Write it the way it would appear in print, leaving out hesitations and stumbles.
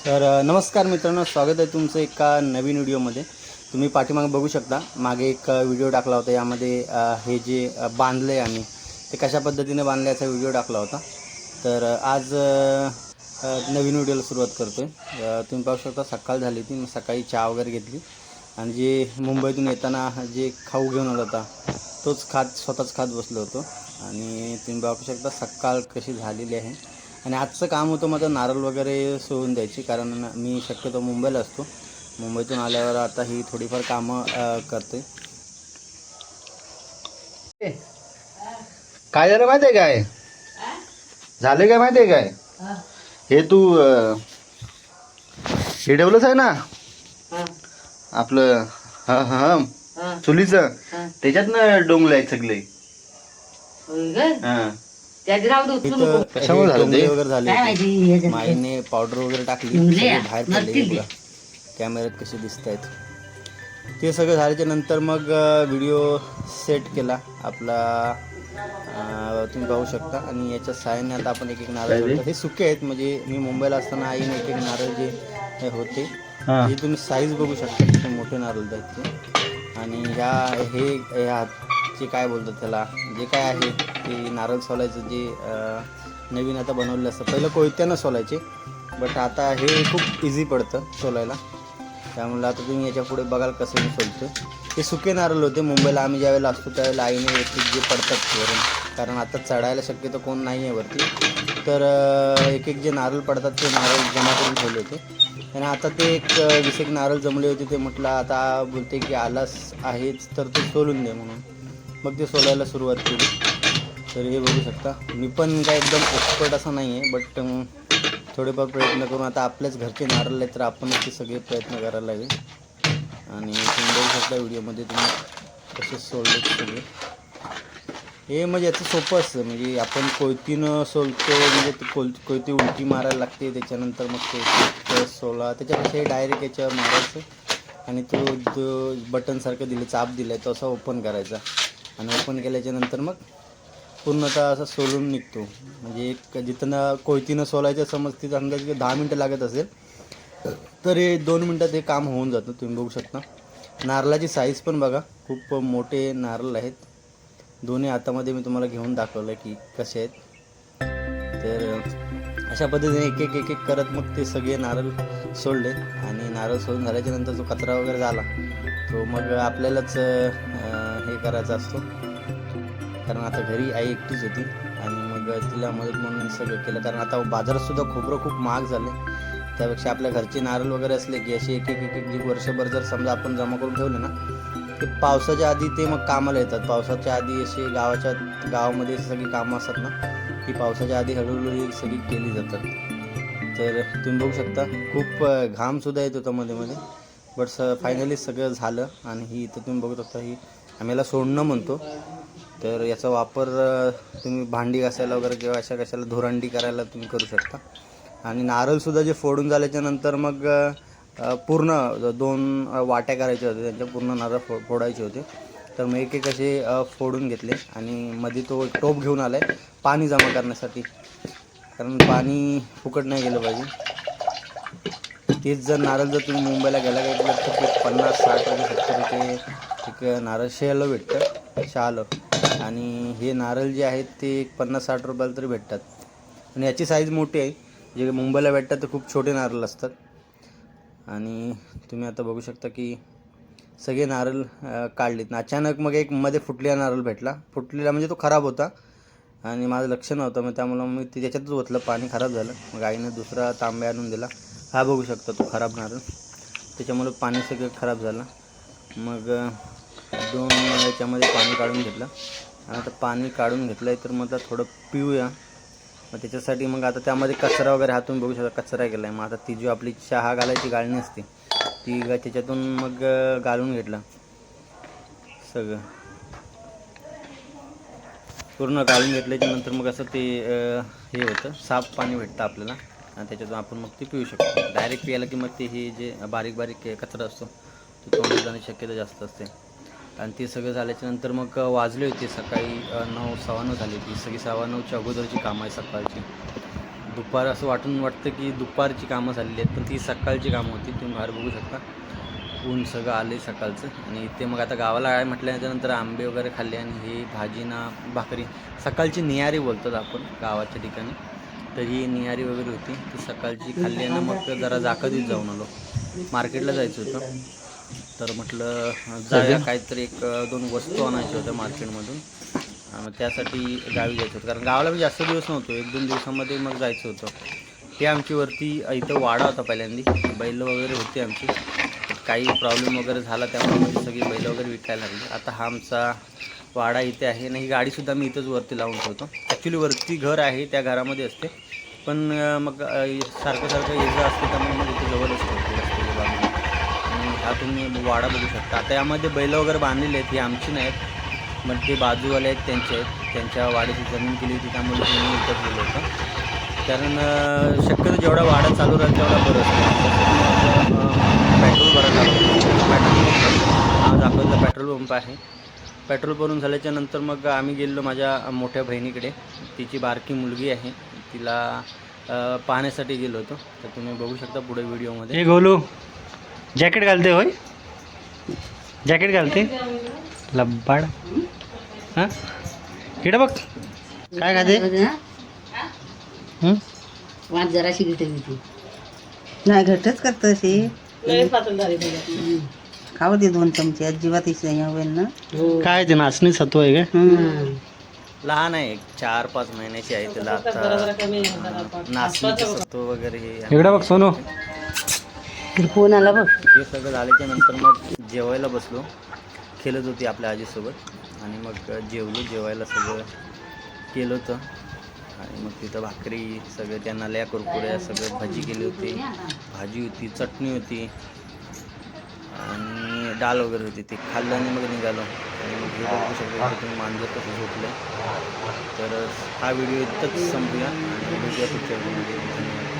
तर नमस्कार मित्रांनो, स्वागत आहे तुमचं एका नवीन व्हिडिओमध्ये. तुम्ही पाठीमागे बघू शकता, मागे एक व्हिडिओ टाकला होता. यामध्ये हे जे बांधले आम्ही ते कशा पद्धतीने बांधले याचा व्हिडिओ टाकला होता. तर आज नवीन व्हिडिओला सुरुवात करतो आहे. तुम्ही पाहू शकता सकाळ झाली होती, मी सकाळी चहा वगैरे घेतली आणि जे मुंबईतून येताना जे खाऊ घेऊन आला होता तोच स्वतःच खात बसलो होतो. आणि तुम्ही पाहू शकता सकाळ कशी झालेली आहे. आणि आजचं काम होतं माझं नारळ वगैरे सोडून द्यायची, कारण मी शक्यतो मुंबईला असतो. मुंबईतून आल्यावर आता ही थोडीफार कामं करते. काय झालं माहिती आहे काय झालं काय माहिती आहे काय हे तू हे ठेवलंच आहे ना आपलं चुलीचं त्याच्यातनं डोंगलं आहे सगळे. कशामुळे झालं ते? वगैरे झाले, माईने पावडर वगैरे टाकली, सगळे बाहेर पडले. बघा कॅमेऱ्यात कसे दिसत आहेत. ते सगळं झाल्याच्या नंतर मग व्हिडिओ सेट केला आपला, तुम्ही पाहू शकता. आणि याच्या सहाय्याने आता आपण एक एक नारळ जोडतो. हे सुके आहेत, म्हणजे मी मुंबईला असताना आईने एक एक नारळ जे हे होते हे तुम्ही साईज बघू शकता, किती मोठे नारळ आहेत ते. आणि ह्याचे काय बोलतात त्याला, जे काय आहे ते नारळ सोलायचं जे नवीन आता बनवलेलं असतं. पहिलं कोयत्यानं सोलायचे, बट आता हे खूप इझी पडतं सोलायला. त्यामुळे आता तुम्ही याच्या पुढे बघाल कसं मी सोलतो. ते सुके नारळ होते. मुंबईला आम्ही ज्यावेळेला असतो त्यावेळेला आईने एक जे पडतात वरून, कारण आता चढायला शक्यतो कोण नाही आहे वरती, तर एक एक जे नारळ पडतात ते नारळ जमा करून ठेवले होते. आणि आता ते एक 20 नारळ जमले होते. ते म्हटलं आता बोलते की आलास आहेच तर ते सोलून दे म्हणून, मग ते सोलायला सुरुवात केली. तर हे बघू शकता, मी पण काय एकदम एक्सपर्ट असं नाही आहे, बट थोडेफार प्रयत्न करून आता आपल्याच घरचे नारळ आहेत तर आपणच ते सगळे प्रयत्न करायला लागेल. आणि तुम्ही बघू शकता व्हिडिओमध्ये तुम्ही कसे सोडले सगळे. हे म्हणजे याचं सोपं असतं, म्हणजे आपण कोयतीनं सोलतो, म्हणजे कोयती उलटी मारायला लागते, त्याच्यानंतर मग ते सोला, त्याच्यापेक्षा हे डायरेक्ट याच्यावर मारायचं आणि तो बटनसारखं दिलं, चाप दिलं आहे तो असं ओपन करायचा. आणि ओपन केल्याच्यानंतर मग पूर्णतः असं सोलून निघतो. म्हणजे एक जिथं कोयतीनं सोलायचं समज तिथं अंदाजे 10 मिनटं लागत असेल, तर हे 2 मिनटात हे काम होऊन जातं. तुम्ही बघू शकता नारळाची साईज पण बघा, खूप मोठे नारळ आहेत. दोन्ही हातामध्ये मी तुम्हाला घेऊन दाखवलं की कसे आहेत. तर अशा पद्धतीने एक एक करत मग ते सगळे नारळ सोडले. आणि नारळ सोडून झाल्याच्या नंतर जो कचरा वगैरे झाला तो मग आपल्यालाच हे करायचा असतो, कारण आता घरी आई एकटीच होती आणि मग तिला मदत म्हणून सगळं केलं. कारण आता बाजारातसुद्धा खोबरं खूप महाग झालं, त्यापेक्षा आपल्या घरचे नारळ वगैरे असले की असे एक एक वर्षभर जर समजा आपण जमा करून ठेवले ना, ते पावसाच्या आधी ते मग कामाला येतात. पावसाच्या आधी असे गावामध्ये सगळी कामं असतात ना, की पावसाच्या आधी हळूहळू सगळी केली जातात. तर तुम्ही बघू शकता खूप घामसुद्धा येत होता मध्ये मध्ये, बट फायनली सगळं झालं. आणि ही इथं तुम्ही बघू शकता, ही आम्ही याला सोडणं म्हणतो. तर याचा वापर तुम्ही भांडी घासायला वगैरे किंवा अशा कशाला धुरांडी करायला तुम्ही करू शकता. आणि नारळसुद्धा जे फोडून झाल्याच्या नंतर मग पूर्ण 2 वाट्या करायच्या होत्या, त्यांच्या पूर्ण नारळ फोडायचे होते. तर मग एक एक असे फोडून घेतले आणि मध्ये तो एक टोप घेऊन आला आहे पाणी जमा करण्यासाठी, कारण पाणी फुकट नाही गेलं पाहिजे. तेच जर नारळ जर तुम्ही मुंबईला गेला घेतलं तर ते 50-60 रुपये 70 रुपये एक नारळ शेलं भेटतं, शहालं. आणि हे नारळ जे आहेत ते 50-60 रुपयाला तरी भेटतात. आणि याची साईज मोठी आहे, जे मुंबईला भेटतात ते खूप छोटे नारळ असतात. आणि तुम्ही आता बघू शकता की सगळे नारळ काढलेत. अचानक मग एक मध्ये फुटलेला नारळ भेटला, फुटलेला म्हणजे तो खराब होता आणि माझं लक्ष नव्हतं, मग त्यामुळं मी ते त्याच्यातच ओतलं, पाणी खराब झालं. मग आईनं दुसरा तांब्या आणून दिला. हा बघू शकता तो खराब नारळ, त्याच्यामुळं पाणी सगळं खराब झालं. मग 2 याच्यामध्ये पाणी काढून घेतलं. आणि आता पाणी काढून घेतलं आहे तर मग आता थोडं पिऊया. मग त्याच्यासाठी मग आता त्यामध्ये कचरा वगैरे हा तुम्ही बघू शकता, कचरा केला आहे. मग आता ती जी आपली चहा घालायची गाळणी असते ती त्याच्यातून मग घालून घेतलं, सगळं पूर्ण घालून घेतल्याच्यानंतर मग असं ते हे होतं, साफ पाणी भेटतं आपल्याला. आणि त्याच्यातून आपण मग ते पिऊ शकतो. डायरेक्ट प्यायला की मग ते हे जे बारीक बारीक कचरा असतो तो तोंडात जाण्याची शक्यता जास्त असते. आणि ते सगळं झाल्याच्यानंतर मग वाजले होते सकाळी 9, 9:15 झाली होती. सगळी 9:15च्या अगोदरची कामं आहे सकाळची. दुपार असं वाटतं की दुपारची कामं झालेली आहेत, पण ती सकाळची कामं होती. तुम्ही बाहेर बघू शकता ऊन सगळं आलं आहे सकाळचं. आणि इथे मग आता गावाला काय म्हटल्यानंतर आंबे वगैरे खाल्ले आणि हे भाजी ना भाकरी, सकाळची निहारी बोलतात आपण गावाच्या ठिकाणी. तर ही निहारी वगैरे होती ती सकाळची खाल्ली आणि मग जरा जाकदीत जाऊन आलो. मार्केटला जायचं होतं, तर म्हटलं जाऊया, काहीतरी 1-2 वस्तू आणायच्या होत्या मार्केटमधून. मग त्यासाठी गावी जायचं होतं, कारण गावाला मी जास्त दिवस नव्हतो, 1-2 दिवसामध्ये मग जायचं होतं. ते आमची वरती इथं वाडा होता पहिल्यांदा, बैल वगैरे होती आमची. काही प्रॉब्लेम वगैरे झाला त्यामुळे म्हणजे सगळी बैल वगैरे विकायला लागली. आता हा आमचा वाडा इथे आहे आणि ही गाडीसुद्धा मी इथंच वरती लावून ठेवतो. ॲक्च्युली वरती घर आहे, त्या घरामध्ये असते, पण मग सारखं ये असते त्यामुळे मग इथे जवळच ठेवतो रस्त्याच्या बाजूला. आणि हा तुम्ही वाडा बघू शकता. आता यामध्ये बैल वगैरे बांधलेले आहेत, ही आमची नाहीत, मग ते बाजूवाले आहेत त्यांचे आहेत. त्यांच्या वाड्याची जमीन केली होती त्यामुळे मी इथं गेलो होतं, कारण शक्यतो जेवढा वाडा चालू राहील तेवढा बरं असतं. पेट्रोल भरायला हा दाखवला पेट्रोल पंप आहे. पेट्रोल भरून झाल्याच्या नंतर मग आम्ही गेलो माझ्या मोठ्या बहिणीकडे. तिची बारकी मुलगी आहे, तिला पाहण्यासाठी गेलो होतो. तर तुम्ही बघू शकता पुढे व्हिडिओमध्ये. हे गोलू जॅकेट घालते होय, जॅकेट घालते लब्बाड. हां इकडे बघ काय खाते. वाट जराशी घट होती, नाही घटच करत अशी. खाऊ दे 2 चमचे, अजिबात होईल ना. काय ते नाचणी सत्व आहे का. लहान आहे, 4-5 महिन्याची आहे. त्याला आता नाचणीचं सत्व वगैरे हे इकडे बघ सोनू. फोन आला बघ. हे सगळं झाल्याच्या नंतर मग जेवायला बसलो. खेळत होती आपल्या आजीसोबत आणि मग जेवायला सगळं केलं होतं. आणि मग तिथं भाकरी सगळं, त्यांना लया कुरकुऱ्या सगळं, भाजी केली होती, भाजी होती, चटणी होती आणि डाळ वगैरे होती. ते खाल्लं आणि मग निघालो. आणि मग हे बघू शकतो की तुम्ही मांजर कसं झोपलं. तर हा व्हिडिओ इथंच संपूया आणि भेटूया पुढच्या व्हिडिओमध्ये. धन्यवाद.